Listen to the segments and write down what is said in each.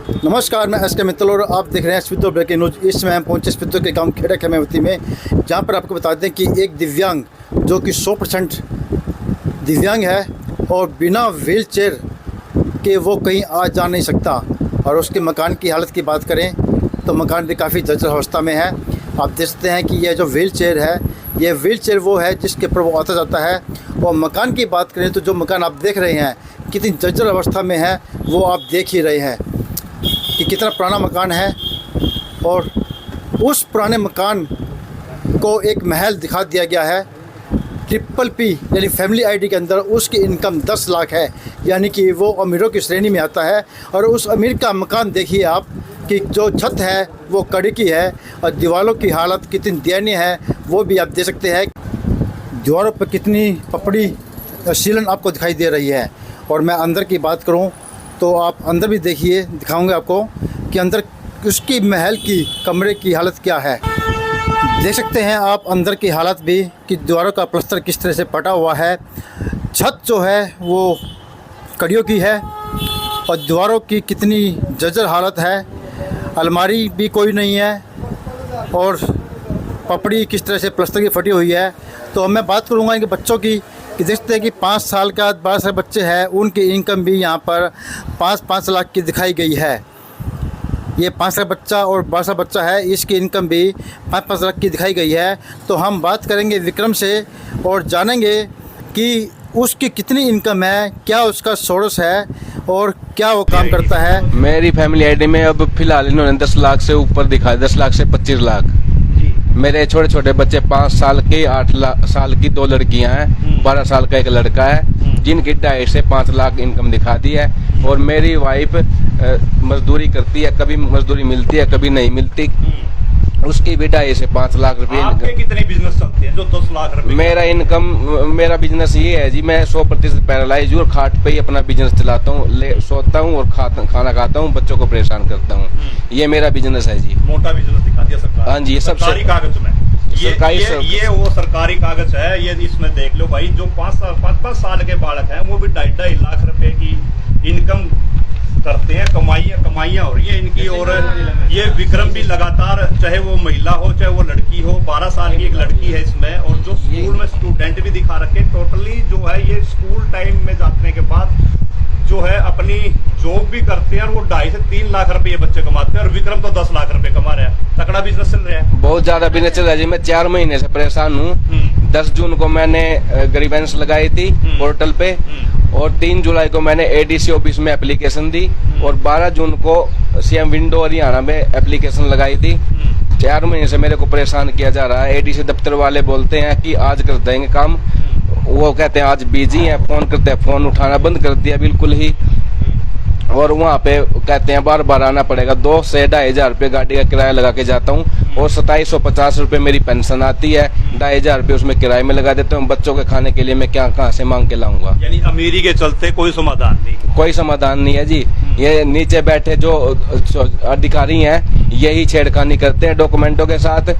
नमस्कार, मैं एस के मित्तल और आप देख रहे हैं स्पितो ब्रेकिंग न्यूज। इस समय हम पहुंचे स्पितो के गांव खेड़ा खेमेवती में, जहां पर आपको बता दें कि एक दिव्यांग जो कि 100% दिव्यांग है और बिना व्हील चेयर के वो कहीं आ जा नहीं सकता। और उसके मकान की हालत की बात करें तो मकान भी काफ़ी जर्जर अवस्था में है। आप देख सकते हैं कि यह जो व्हील चेयर है, यह व्हील चेयर वो है जिसके ऊपर वो आता जाता है। और मकान की बात करें तो जो मकान आप देख रहे हैं कितनी जर्जर अवस्था में है वो आप देख ही रहे हैं कि कितना पुराना मकान है। और उस पुराने मकान को एक महल दिखा दिया गया है। PPP यानी फैमिली आईडी के अंदर उसकी इनकम 10 लाख है, यानी कि वो अमीरों की श्रेणी में आता है। और उस अमीर का मकान देखिए आप कि जो छत है वो कड़ी की है और दीवारों की हालत कितनी दयनीय है वो भी आप देख सकते हैं। दीवारों पर कितनी पपड़ी सीलन आपको दिखाई दे रही है। और मैं अंदर की बात करूं तो आप अंदर भी देखिए, दिखाऊंगा आपको कि अंदर उसकी महल की कमरे की हालत क्या है। देख सकते हैं आप अंदर की हालत भी कि दीवारों का प्लास्टर किस तरह से फटा हुआ है। छत जो है वो कड़ियों की है और दीवारों की कितनी जर्जर हालत है। अलमारी भी कोई नहीं है और पपड़ी किस तरह से प्लास्टर की फटी हुई है। तो मैं बात करूँगा इनके बच्चों की कि देखते हैं कि 5 साल का 12 साल बच्चे हैं, उनकी इनकम भी यहाँ पर 5-5 लाख की दिखाई गई है। ये 5 साल बच्चा और 12 साल बच्चा है, इसकी इनकम भी 5-5 लाख की दिखाई गई है। तो हम बात करेंगे विक्रम से और जानेंगे कि उसकी कितनी इनकम है, क्या उसका सोर्स है और क्या वो काम करता है। मेरी फैमिली आईडी में अब फिलहाल इन्होंने 10 लाख से ऊपर दिखा, 10 लाख से 25 लाख। मेरे छोटे छोटे बच्चे 5 साल के, 8 साल की 2 लड़कियां हैं, 12 साल का एक लड़का है, जिनकी 2.5 से 5 लाख इनकम दिखा दी है। और मेरी वाइफ मजदूरी करती है, कभी मजदूरी मिलती है कभी नहीं मिलती। उसकी भी 2.5 से 5 लाख रुपए। आपके कितने बिजनेस चलते हैं जो 10 लाख रुपए? मेरा बिजनेस ये है जी, मैं 100% पैरालाइज हूँ और खाट पे ही अपना बिजनेस चलाता हूँ, सोता हूँ और खाना खाता हूँ, बच्चों को परेशान करता हूँ। ये मेरा बिजनेस है जी। मोटा बिजनेस दिखा दिया सरकार। हाँ जी, ये सब सरकारी कागज में ये वो सरकारी कागज है। ये इसमें देख लो भाई, जो 5 साल के बालक हैं वो भी 2.5 लाख रुपए की इनकम करते हैं। कमाइयां हो रही है इनकी। और ये विक्रम भी लगातार, चाहे वो महिला हो चाहे वो लड़की हो, 12 साल की एक लड़की है इसमें। और जो स्कूल में स्टूडेंट भी दिखा रखे, टोटली जो है ये स्कूल टाइम में जाने के बाद जो है अपनी जॉब भी करते हैं और वो 2.5 से 3 लाख रुपए बच्चे कमाते हैं। और विक्रम तो 10 लाख रुपए कमा रहे हैं। तकड़ा बिजनेस चल रहा है, बहुत ज्यादा बिजनेस चल रहा है जी। मैं 4 महीने से परेशान हूँ। 10 जून को मैंने ग्रीवेंस लगाई थी पोर्टल पे और 3 जुलाई को मैंने ADC ऑफिस में एप्लीकेशन दी और 12 जून को CM विंडो हरियाणा में एप्लीकेशन लगाई थी। 4 महीने से मेरे को परेशान किया जा रहा है। ADC दफ्तर वाले बोलते हैं कि आज कर देंगे काम, वो कहते हैं आज बिजी हैं, फोन करते हैं, फोन उठाना बंद कर दिया बिल्कुल ही। और वहाँ पे कहते हैं बार बार आना पड़ेगा। 2 से 2.5 हजार रुपये गाड़ी का किराया लगा के जाता हूँ और 2750 रुपये मेरी पेंशन आती है। 2.5 हजार रुपये उसमें किराए में लगा देता हूँ। बच्चों के खाने के लिए मैं कहाँ से मांग के लाऊंगा? यानी अमीरी के चलते कोई समाधान नहीं। कोई समाधान नहीं है जी। ये नीचे बैठे जो अधिकारी हैं यही छेड़खानी करते हैं डॉक्यूमेंटों के साथ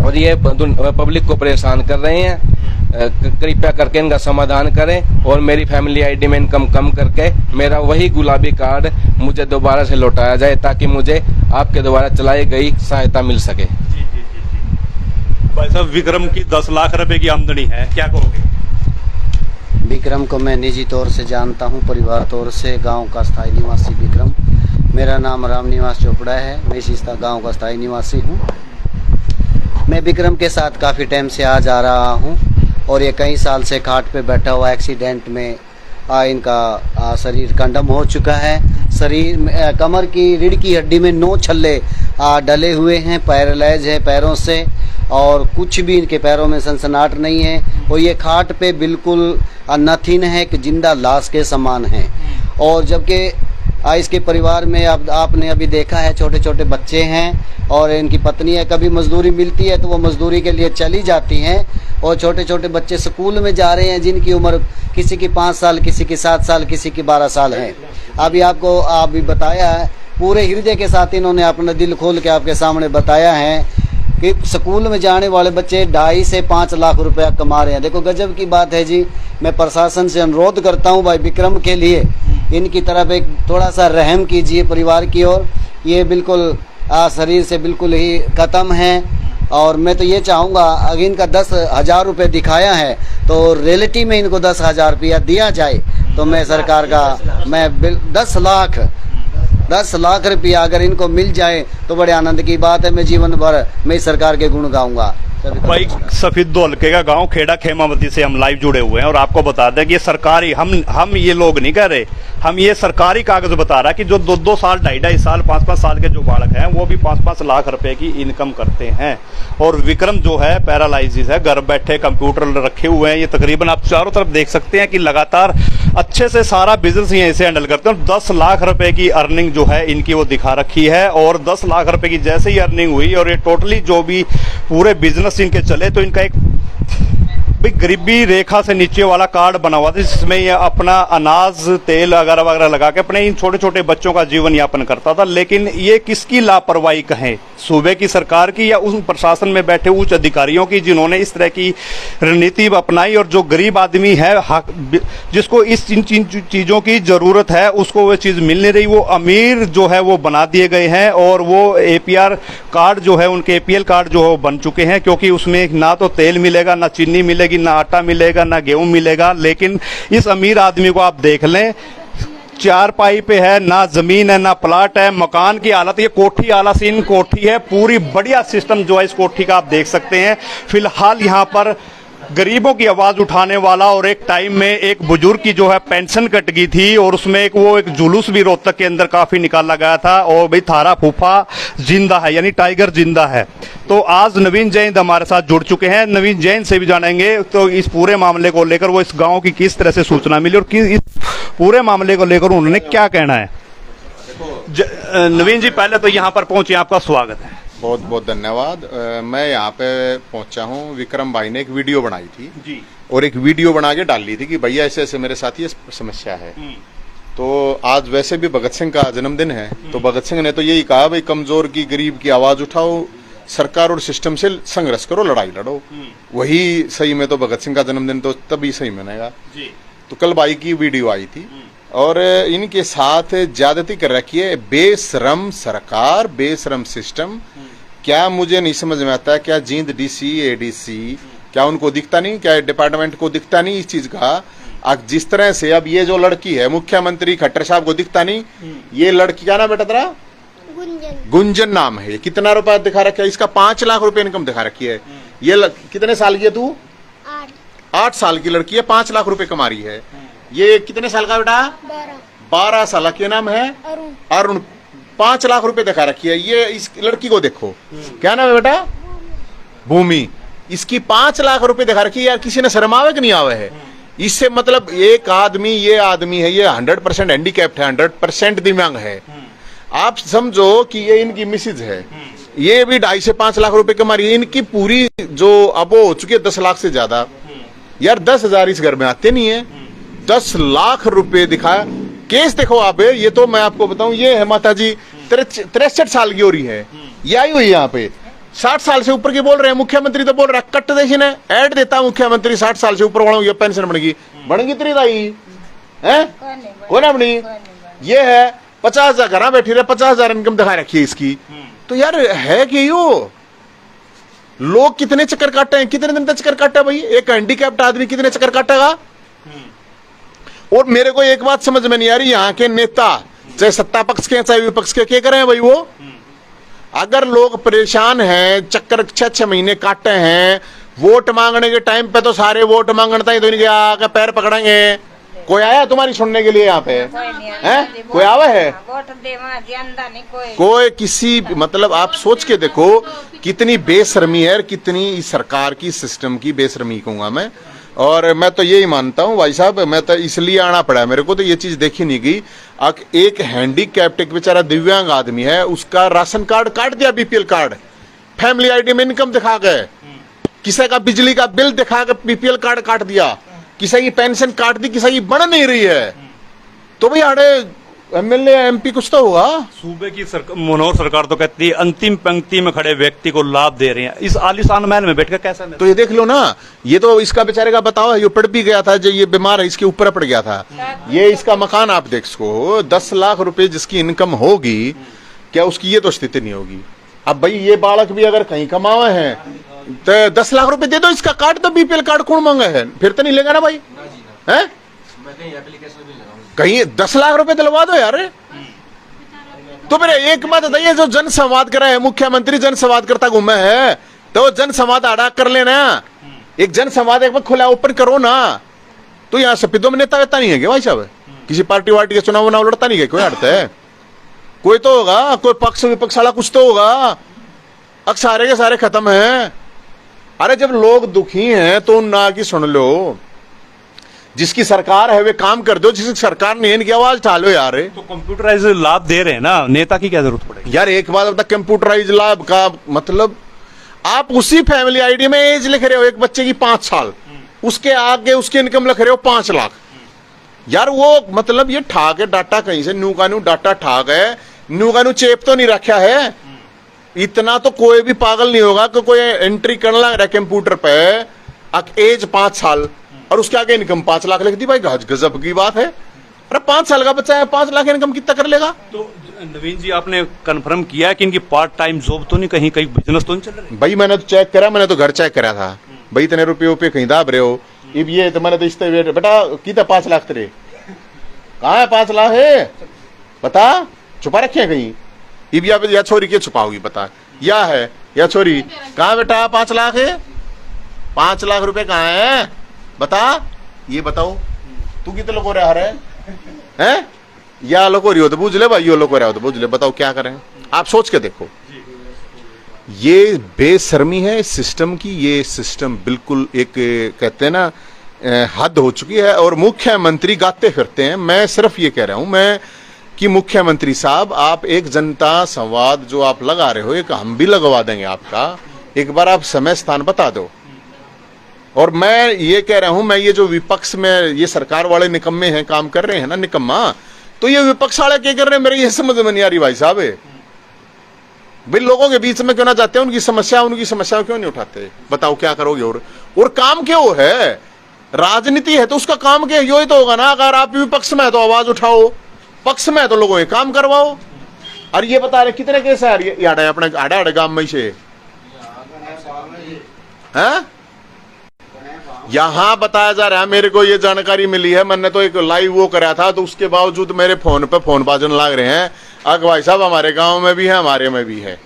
और ये पब्लिक को परेशान कर रहे हैं। कृपया करके इनका समाधान करें और मेरी फैमिली आईडी में इनकम कम करके मेरा वही गुलाबी कार्ड मुझे दोबारा से लौटाया जाए, ताकि मुझे आपके द्वारा चलाई गई सहायता मिल सके। जी। भाई साहब, विक्रम की 10 लाख रुपए की आमदनी है, क्या कहोगे? विक्रम को मैं निजी तौर से जानता हूं, परिवार तौर से गांव का स्थायी निवासी विक्रम। मेरा नाम रामनिवास चोपड़ा है, मैं इसी गांव का स्थायी निवासी हूं। मैं विक्रम के साथ काफ़ी टाइम से आ जा रहा हूं और ये कई साल से खाट पे बैठा हुआ, एक्सीडेंट में इनका शरीर कंडम हो चुका है। शरीर में कमर की रीढ़ की हड्डी में 9 छल्ले डले हुए हैं, पैरालाइज है पैरों से और कुछ भी इनके पैरों में सनसनाहट नहीं है। और ये खाट पे बिल्कुल नथिन है कि जिंदा लाश के समान है। और जबकि इसके परिवार में आपने अभी देखा है छोटे छोटे बच्चे हैं और इनकी पत्नी है। कभी मजदूरी मिलती है तो वो मजदूरी के लिए चली जाती हैं और छोटे छोटे बच्चे स्कूल में जा रहे हैं जिनकी उम्र किसी की 5 साल, किसी की 7 साल, किसी की 12 साल है। अभी आपको अभी बताया है, पूरे हृदय के साथ इन्होंने अपना दिल खोल के आपके सामने बताया है कि स्कूल में जाने वाले बच्चे 2.5 से 5 लाख रुपया कमा रहे हैं। देखो गजब की बात है जी। मैं प्रशासन से अनुरोध करता हूं भाई विक्रम के लिए इनकी तरफ एक थोड़ा सा रहम कीजिए परिवार की ओर। ये बिल्कुल शरीर से बिल्कुल ही ख़त्म हैं। और मैं तो ये चाहूँगा, अगर इनका 10,000 रुपये दिखाया है तो रियलिटी में इनको 10,000 रुपया दिया जाए तो मैं सरकार का 10 लाख रुपया अगर इनको मिल जाए तो बड़े आनंद की बात है। मैं जीवन भर मैं इस सरकार के गुण गाऊंगा। भाई सफीदो हल्के का गांव खेड़ा खेमावती से हम लाइव जुड़े हुए हैं और आपको बता दें कि ये सरकारी हम ये लोग नहीं कह रहे, हम ये सरकारी कागज बता रहा है कि जो 2-2 साल 2.5 साल 5-5 साल के जो बालक हैं वो भी 5-5 लाख रुपए की इनकम करते हैं। और विक्रम जो है पैरालाइसिस है, घर बैठे कंप्यूटर रखे हुए हैं। ये तकरीबन आप चारों तरफ देख सकते हैं कि लगातार अच्छे से सारा बिजनेस ये ऐसे हैंडल करते हैं। 10 लाख रुपए की अर्निंग जो है इनकी वो दिखा रखी है। और 10 लाख रुपए की जैसे ही अर्निंग हुई और ये टोटली जो भी पूरे बिजनेस इनके चले तो इनका एक गरीबी रेखा से नीचे वाला कार्ड बना हुआ था जिसमें ये अपना अनाज तेल वगैरह वगैरह लगा के अपने इन छोटे छोटे बच्चों का जीवन यापन करता था। लेकिन ये किसकी लापरवाही कहें, सूबे की सरकार की या उस प्रशासन में बैठे उच्च अधिकारियों की जिन्होंने इस तरह की रणनीति अपनाई। और जो गरीब आदमी है जिसको इन चीज़ों की ज़रूरत है उसको वो चीज़ मिल नहीं रही, वो अमीर जो है वो बना दिए गए हैं। और वो APR कार्ड जो है उनके APL कार्ड जो है बन चुके हैं, क्योंकि उसमें ना तो तेल मिलेगा, ना चीनी मिलेगी, ना आटा मिलेगा, ना गेहूं मिलेगा। लेकिन इस अमीर आदमी को आप देख लें, 4 पाई पे है, ना जमीन है ना प्लाट है। मकान की हालत, ये कोठी आला सीन कोठी है, पूरी बढ़िया सिस्टम जो है इस कोठी का आप देख सकते हैं। फिलहाल यहाँ पर गरीबों की आवाज उठाने वाला और एक टाइम में एक बुजुर्ग की जो है पेंशन कट गई थी और उसमें एक जुलूस भी रोहतक के अंदर काफी निकाला गया था। और भाई थारा फूफा जिंदा है, यानी टाइगर जिंदा है। तो आज नवीन जैन हमारे साथ जुड़ चुके हैं। नवीन जैन से भी जानेंगे तो इस पूरे मामले को लेकर वो इस गांव की किस तरह से सूचना मिली और इस पूरे मामले को लेकर उन्होंने क्या कहना है। नवीन जी, पहले तो यहाँ पर पहुंचे, आपका स्वागत है। बहुत बहुत धन्यवाद। मैं यहाँ पे पहुंचा हूँ। विक्रम भाई ने एक वीडियो बनाई थी जी, और एक वीडियो बना के डाल ली थी कि भैया ऐसे ऐसे मेरे साथ ये समस्या है। तो आज वैसे भी भगत सिंह का जन्मदिन है, तो भगत सिंह ने तो यही कहा, भाई कमजोर की गरीब की आवाज उठाओ, सरकार और सिस्टम से संघर्ष करो, लड़ाई लड़ो। वही सही में तो भगत सिंह का जन्मदिन तो तभी सही मनेगा जी। तो कल भाई की वीडियो आई थी और इनके साथ ज्यादती कर रखी है। बेशरम सरकार, बेशरम सिस्टम। क्या मुझे नहीं समझ में आता है, क्या जींद DC ADC क्या उनको दिखता नहीं, क्या डिपार्टमेंट को दिखता नहीं इस चीज का। जिस तरह से अब ये जो लड़की है मुख्यमंत्री खट्टर साहब को दिखता नहीं। ये लड़की क्या नाम बेटा तेरा? गुंजन नाम है। कितना रुपया दिखा रखा है इसका? 5 लाख रुपए इनकम दिखा रखी है। ये कितने साल की है तू? 8 साल की लड़की है, 5 लाख रुपए कमा रही है। ये कितने साल का बेटा? 12 साल। क्या नाम है? अरुण। 5 लाख रुपए दिखा रखी है। ये इस लड़की को देखो, क्या नाम है बेटा? भूमि। इसकी 5 लाख रुपए दिखा रखी है। यार किसी ने शर्म आवे कि नहीं आवे है? इससे मतलब एक आदमी, ये आदमी है, ये 100% हैंडीकैप्ड है, 100% दिव्यांग है। आप समझो कि ये इनकी मिसेज है, ये भी 2.5 से 5 लाख रुपए कमा रही है। इनकी पूरी जो अब हो चुकी है 10 लाख से ज्यादा। यार 10,000 इस घर में आते नहीं है। 10 लाख रुपए दिखाया। केस देखो आप, ये तो मैं आपको बताऊं, ये है माता जी 63 साल की हो रही है, ये आई हुई यहाँ पे। 60 साल से ऊपर के बोल रहे हैं। मुख्यमंत्री तो बोल रहा है कट देखी ने ऐड देता मुख्यमंत्री 60 साल से ऊपर वालों की पेंशन बनेगी तेरी दाई है कौन है बनी। ये है 50,000 घर बैठी रहे, 50,000 इनकम दिखा रखी है इसकी। तो यार है कि यो लोग कितने चक्कर काटे हैं, कितने दिन तक चक्कर काटा भाई? एक हैंडीकैप्ड आदमी कितने चक्कर काटेगा? और मेरे को एक बात समझ में नहीं आ रही, यहाँ के नेता चाहे सत्ता पक्ष के चाहे विपक्ष के क्या करें भाई? वो अगर लोग परेशान हैं, चक्कर 6-6 महीने काटे हैं, वोट मांगने के टाइम पे तो सारे वोट मांगने ही तो इनके आके पैर पकड़ेंगे। कोई आया तुम्हारी सुनने के लिए यहाँ पे? हैं? कोई आवा है? कोई किसी मतलब आप सोच के देखो कितनी बेशर्मी है, कितनी सरकार की सिस्टम की बेशर्मी कहूंगा मैं। और मैं तो यही मानता हूँ भाई साहब, मैं तो इसलिए आना पड़ा मेरे को, तो ये चीज देखी नहीं गई। एक हैंडीकैप्ड एक बेचारा दिव्यांग आदमी है, उसका राशन कार्ड काट दिया, BPL कार्ड, फैमिली ID में इनकम दिखा गए, किसी का बिजली का बिल दिखा के BPL कार्ड काट दिया, किसी की पेंशन काट दी, किसी की बन नहीं रही है। तो भाई अरे एमएलए एमपी कुछ तो होगा। सूबे की मनोहर सरकार तो कहती है अंतिम पंक्ति में खड़े व्यक्ति को लाभ दे रहे हैं, इस आलीशान महल में बैठकर कैसा तो ये देख लो ना, ये तो इसका बेचारे का बताओ, ये पड़ भी गया था, जो ये बीमार है इसके ऊपर पड़ गया था, ये इसका मकान आप देख सको, 10 लाख रुपए जिसकी इनकम होगी, क्या उसकी ये तो स्थिति नहीं होगी। अब भाई ये बालक भी अगर कहीं कमावे हैं तो 10 लाख रुपए दे दो, इसका कार्ड तो बीपीएल कार्ड कौन मांगा है, फिर तो नहीं लेगा ना भाई, है कहीं 10 लाख रुपए दिलवा दो यार। तो फिर एक बात बताइए, जो जन संवाद करा है, मुख्यमंत्री जन संवाद करता घूमे है, तो जन संवाद आड़ा कर लेना, एक जन संवाद एक बार खुला ओपन करो ना। तो यहाँ सपिदों में नेता वेता नहीं है क्या भाई साहब, किसी पार्टी वार्टी के चुनाव वुनाव लड़ता नहीं है, कोई हटता है, कोई तो होगा, कोई पक्ष विपक्ष वाला कुछ तो होगा, अब सारे के सारे खत्म हैं। अरे जब लोग दुखी हैं तो ना की सुन लो, जिसकी सरकार है वे काम कर दो, जिसकी सरकार ने इनकी आवाज उठा लो यार। तो कंप्यूटराइज लाभ दे रहे हैं ना, नेता की क्या जरूरत पड़ेगी यार। एक बात बता, कंप्यूटराइज लाभ का मतलब आप उसी फैमिली आईडी में एज लिख रहे हो एक बच्चे की 5 साल, उसके आगे उसकी इनकम लिख रहे हो 5 लाख। यार वो मतलब ये ठाक है डाटा, कहीं से न्यू का न्यू डाटा ठाक है, न्यू का न्यू चेप तो नहीं रखा है। इतना तो कोई भी पागल नहीं होगा कि कोई एंट्री करने लग रहा है कंप्यूटर पे, एज 5 साल और उसके आगे इनकम 5 लाख लिख दी। भाई गजब की बात है। अरे 5 साल का बच्चा है, 5 लाख इनकम कितना कर लेगा। तो नवीन जी आपने कंफर्म किया कि इनकी पार्ट टाइम जॉब तो नहीं, कहीं बिजनेस तो नहीं चल रहा? भाई मैंने तो चेक करा, मैंने तो घर चेक करा था भाई, इतने रुपये कहीं दाब रहे हो। अब ये तो मैंने तो इस बेटा कितना 5 लाख तेरे कहाँ है, 5 लाख है बता, छुपा रखे हैं कहीं। अब या छोरी के छुपाओगी बता, या है या छोरी कहाँ बेटा 5 लाख है, 5 लाख रुपए कहाँ है बता, ये बताओ तू कितने लोगों रहा है, या लोगों रही हो तो पूछ ले भाई, यो लोगों रहा हो तो पूछ ले, बताओ क्या करें। आप सोच के देखो, ये बेशर्मी है सिस्टम की, ये सिस्टम बिल्कुल एक कहते हैं ना हद हो चुकी है। और मुख्यमंत्री गाते फिरते हैं। मैं सिर्फ ये कह रहा हूं मैं कि मुख्यमंत्री साहब, आप एक जनता संवाद जो आप लगा रहे हो, एक हम भी लगवा देंगे आपका, एक बार आप समय स्थान बता दो। और मैं ये कह रहा हूं, मैं ये जो विपक्ष में ये सरकार वाले निकम्मे हैं, काम कर रहे हैं ना निकम्मा, तो ये विपक्ष वाले क्या कर रहे हैं मेरे ये समझ में नहीं आ रही भाई साहब। भाई लोगों के बीच में क्यों ना जाते हैं, उनकी समस्या क्यों नहीं उठाते, बताओ क्या करोगे। और काम क्यों है, राजनीति है तो उसका काम क्या, यो ही तो होगा ना। अगर आप विपक्ष में है तो आवाज उठाओ, पक्ष में है तो लोगों के काम करवाओ। और ये बता रहे कितने केस है यार अपने आड़े गांव में से हैं, यहां बताया जा रहा है, मेरे को ये जानकारी मिली है, मैंने तो एक लाइव वो करा था, तो उसके बावजूद मेरे फोन पे फोन बाजन लग रहे हैं, अग भाई साहब हमारे गांव में भी है, हमारे में भी है।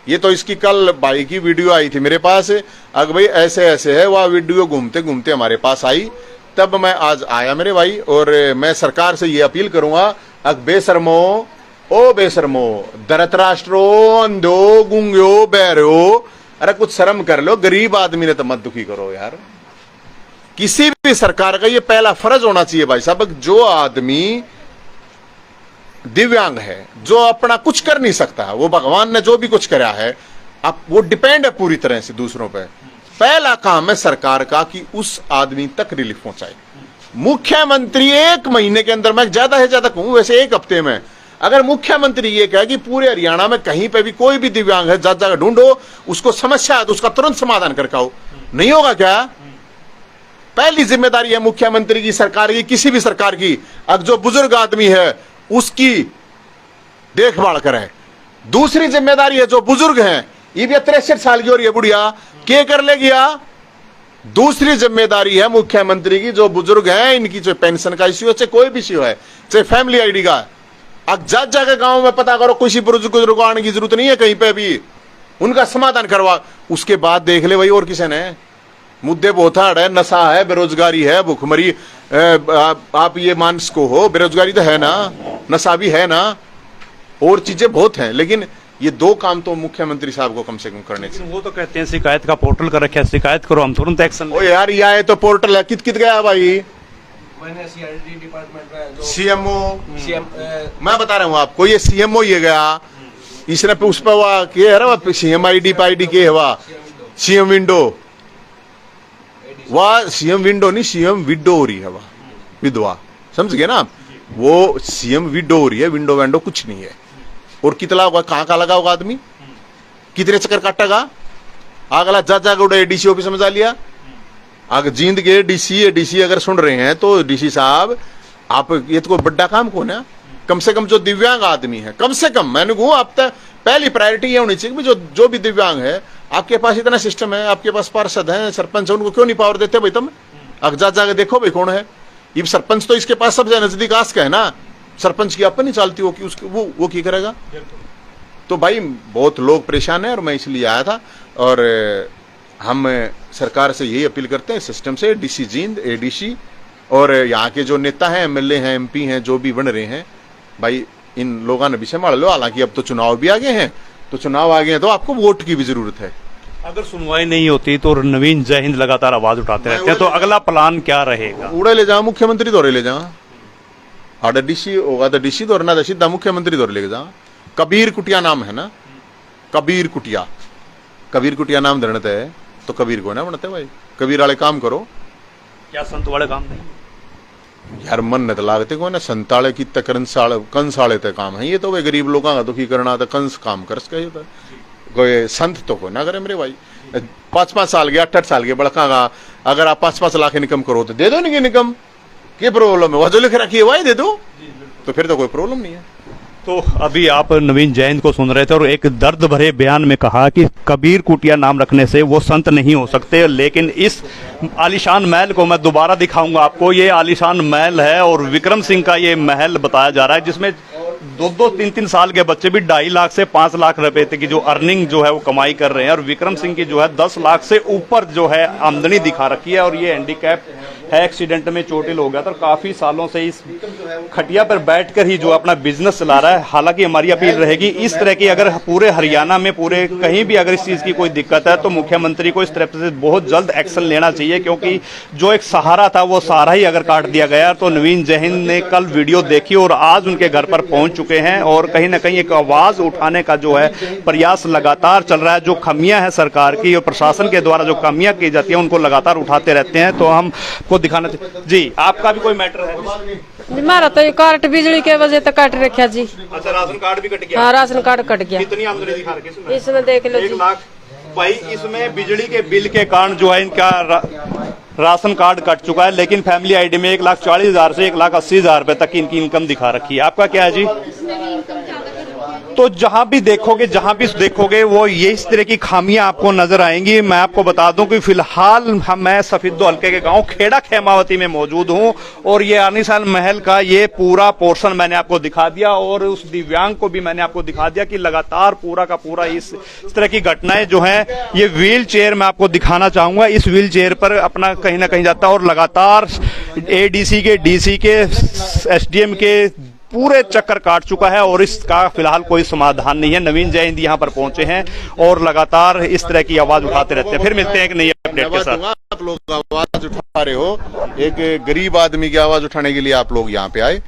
ये तो इसकी कल भाई की वीडियो आई थी मेरे पास, अग भाई ऐसे ऐसे है, वह वीडियो घूमते घूमते हमारे पास आई, तब मैं आज आया मेरे भाई। और मैं सरकार से ये अपील करूंगा, अग बेशर्मो ओ बेशर्मो, धृतराष्ट्रो, अंधो, गुंगो, बहरो, अरे कुछ शर्म कर लो, गरीब आदमी ने तो मत दुखी करो यार। किसी भी सरकार का ये पहला फर्ज होना चाहिए भाई साहब, जो आदमी दिव्यांग है, जो अपना कुछ कर नहीं सकता, वो भगवान ने जो भी कुछ करा है, अब वो डिपेंड है पूरी तरह से दूसरों पे, पहला काम है सरकार का कि उस आदमी तक रिलीफ पहुंचाए। मुख्यमंत्री 1 महीने के अंदर, मैं ज्यादा से ज्यादा कहूं वैसे 1 हफ्ते में, अगर मुख्यमंत्री ये कहे कि पूरे हरियाणा में कहीं पे भी कोई भी दिव्यांग है, जगह ढूंढो, उसको समस्या है तो उसका तुरंत समाधान करके आओ, नहीं होगा क्या। पहली जिम्मेदारी है मुख्यमंत्री की, सरकार की, किसी भी सरकार की, अब जो बुजुर्ग आदमी है उसकी देखभाल करे। दूसरी जिम्मेदारी है जो बुजुर्ग हैं, ये भी 63 साल की हो रही है बुढ़िया, क्या कर लेगी। दूसरी जिम्मेदारी है मुख्यमंत्री की, जो बुजुर्ग हैं इनकी जो पेंशन का इश्यू है, चाहे कोई भी इश्यू है, चाहे फैमिली आईडी का, अब जाके गांव में पता करो, किसी बुजुर्ग को आने की जरूरत नहीं है कहीं पे भी, उनका समाधान करवा, उसके बाद देख ले भाई। और किसी ने मुद्दे बहुत हार्ड है, नशा है, बेरोजगारी है, भूखमरी, आप ये मानस को हो, बेरोजगारी तो है ना, नशा भी है ना, और चीजें बहुत हैं, लेकिन ये 2 काम तो मुख्यमंत्री साहब को कम से कम करने चाहिए। वो तो कहते हैं शिकायत का पोर्टल कर रखा है, शिकायत करो हम तुरंत एक्शन। ओ यार ये आए तो पोर्टल है, कित गया भाई, मैंने सीआईडी डिपार्टमेंट में जो सीएमओ, मैं बता रहा हूँ आपको, ये सीएमओ ये गया, इसने पे उस पर हुआ के है सीएम आईडी पाईडी के हुआ, सीएम विंडो, वाह सीएम विंडो नहीं, सीएम विडो हो रही है, वाह विधवा, समझ गए ना आप। वो सीएम विडो हो रही है, विंडो वैंडो कुछ नहीं है। और कितना होगा, कहाँ का लगा होगा आदमी, कितने चक्कर काटेगा। अगला जा उड़ा एडीसी ऑफिस में जा लिया, अगर जींद के डीसी अगर सुन रहे हैं तो डीसी साहब आप, ये तो कोई बड़ा काम कौन है। कम से कम जो दिव्यांग आदमी है, कम से कम मैंने कहूँ आप तक पहली प्रायोरिटी ये होनी चाहिए कि जो भी दिव्यांग है, आपके पास इतना सिस्टम है, आपके पास पार्षद है, सरपंच है, उनको क्यों नहीं पावर देते भाई तुम। अगर जा देखो भाई कौन है ये सरपंच, तो इसके पास सबसे नजदीक आस का है ना, सरपंच की अपन नहीं चलती हो कि उसके वो की करेगा। तो भाई बहुत लोग परेशान है और मैं इसलिए आया था। और हम सरकार से यही अपील करते हैं, सिस्टम से, डीसी जींद, एडीसी और यहाँ के जो नेता हैं, एमएलए हैं, एमपी हैं, जो भी बन रहे हैं, भाई इन लोगों ने भी संभाल लो। हालांकि अब तो चुनाव भी आ गए हैं, तो चुनाव आ गए हैं तो आपको वोट की भी जरूरत है। अगर सुनवाई नहीं होती तो नवीन जय हिंद लगातार आवाज उठाते रहते हैं, तो अगला प्लान क्या रहेगा? उड़े ले जाओ, मुख्यमंत्री दौरे ले जाओ, आडा डीसी होगा तो डीसी दौरे, ना सीधा मुख्यमंत्री दौरे ले जाओ। कबीर कुटिया नाम है ना, कबीर कुटिया नाम धरते है तो कबीर को ना बनते भाई, कबीर वाले काम करो। क्या संत वाले काम नहीं यार, मन न तो लागते को ना, संताले की कंस वाले ते काम है ये तो। भाई गरीब लोगों का दुखी करना तो कंस काम कर सके, कोई संत तो को ना करे मेरे भाई। 5-5 साल के 8-8 साल के बड़का का अगर आप 5-5 लाख इनकम करो तो दे दो, नहीं इनकम क्या प्रॉब्लम है, वह जो लिख रखी है वही दे दो, तो फिर तो कोई प्रॉब्लम नहीं है। तो अभी आप नवीन जैन को सुन रहे थे और एक दर्द भरे बयान में कहा कि कबीर कुटिया नाम रखने से वो संत नहीं हो सकते। लेकिन इस आलीशान महल को मैं दोबारा दिखाऊंगा आपको। ये आलीशान महल है और विक्रम सिंह का ये महल बताया जा रहा है, जिसमें 2-2, 3-3 साल के बच्चे भी 2.5 लाख से 5 लाख रुपए की जो अर्निंग जो है वो कमाई कर रहे हैं। और विक्रम सिंह की जो है 10 लाख से ऊपर जो है आमदनी दिखा रखी है। और ये हैंडीकैप है, एक्सीडेंट में चोटिल हो गया था, काफी सालों से इस खटिया पर बैठकर ही जो अपना बिजनेस चला रहा है। हालांकि हमारी अपील रहेगी, इस तरह की अगर पूरे हरियाणा में, पूरे कहीं भी अगर इस चीज की कोई दिक्कत है तो मुख्यमंत्री को इस तरफ से बहुत जल्द एक्शन लेना चाहिए, क्योंकि जो एक सहारा था वो सहारा ही अगर काट दिया गया। तो नवीन जय हिंद ने कल वीडियो देखी और आज उनके घर पर पहुंच चुके हैं और कहीं ना कहीं एक आवाज उठाने का जो है प्रयास लगातार चल रहा है। जो खामियां है सरकार की और प्रशासन के द्वारा जो खामियां की जाती है उनको लगातार उठाते रहते हैं। तो हमको दिखाना जी, आपका भी कोई मैटर है? हमारा तो ये कार्ड बिजली के वजह से कट रखा जी। अच्छा, राशन कार्ड भी कट गया? हाँ, राशन कार्ड कट गया। कितनी आमदनी दिखा रखी है इसमें देख लो 1 लाख। भाई इसमें बिजली के बिल के कारण जो है इनका राशन कार्ड कट चुका है, लेकिन फैमिली आईडी में 1,40,000 से 1,80,000 रुपए तक इनकी इनकम दिखा रखी है। आपका क्या है जी? तो जहां भी देखोगे वो ये इस तरह की खामियां आपको नजर आएंगी। मैं आपको बता दूं कि फिलहाल मैं सफेदो हल्के के गांव खेड़ा खेमावती में मौजूद हूं और ये आलीशान महल का ये पूरा पोर्शन मैंने आपको दिखा दिया और उस दिव्यांग को भी मैंने आपको दिखा दिया कि लगातार पूरा का पूरा इस तरह की घटनाएं जो है। ये व्हील चेयर मैं आपको दिखाना चाहूंगा, इस व्हील चेयर पर अपना कहीं ना कहीं जाता है और लगातार एडीसी के, डीसी के, एसडीएम के पूरे चक्कर काट चुका है और इसका फिलहाल कोई समाधान नहीं है। नवीन जय हिंद यहाँ पर पहुंचे हैं और लगातार इस तरह की आवाज उठाते रहते हैं। फिर मिलते हैं एक नई अपडेट के साथ। आप लोग आवाज उठा रहे हो, एक गरीब आदमी की आवाज उठाने के लिए आप लोग यहाँ पे आए।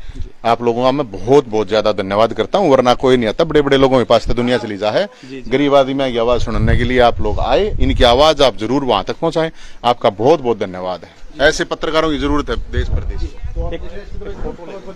आप लोगों का मैं बहुत बहुत ज्यादा धन्यवाद करता हूँ, वरना कोई नहीं आता। बड़े बड़े लोगों के पास तो दुनिया चली जा है, गरीब आदमी की आवाज सुनने के लिए आप लोग आए। इनकी आवाज आप जरूर वहां तक पहुंचाएं। आपका बहुत बहुत धन्यवाद है। ऐसे पत्रकारों की जरूरत है देश प्रदेश।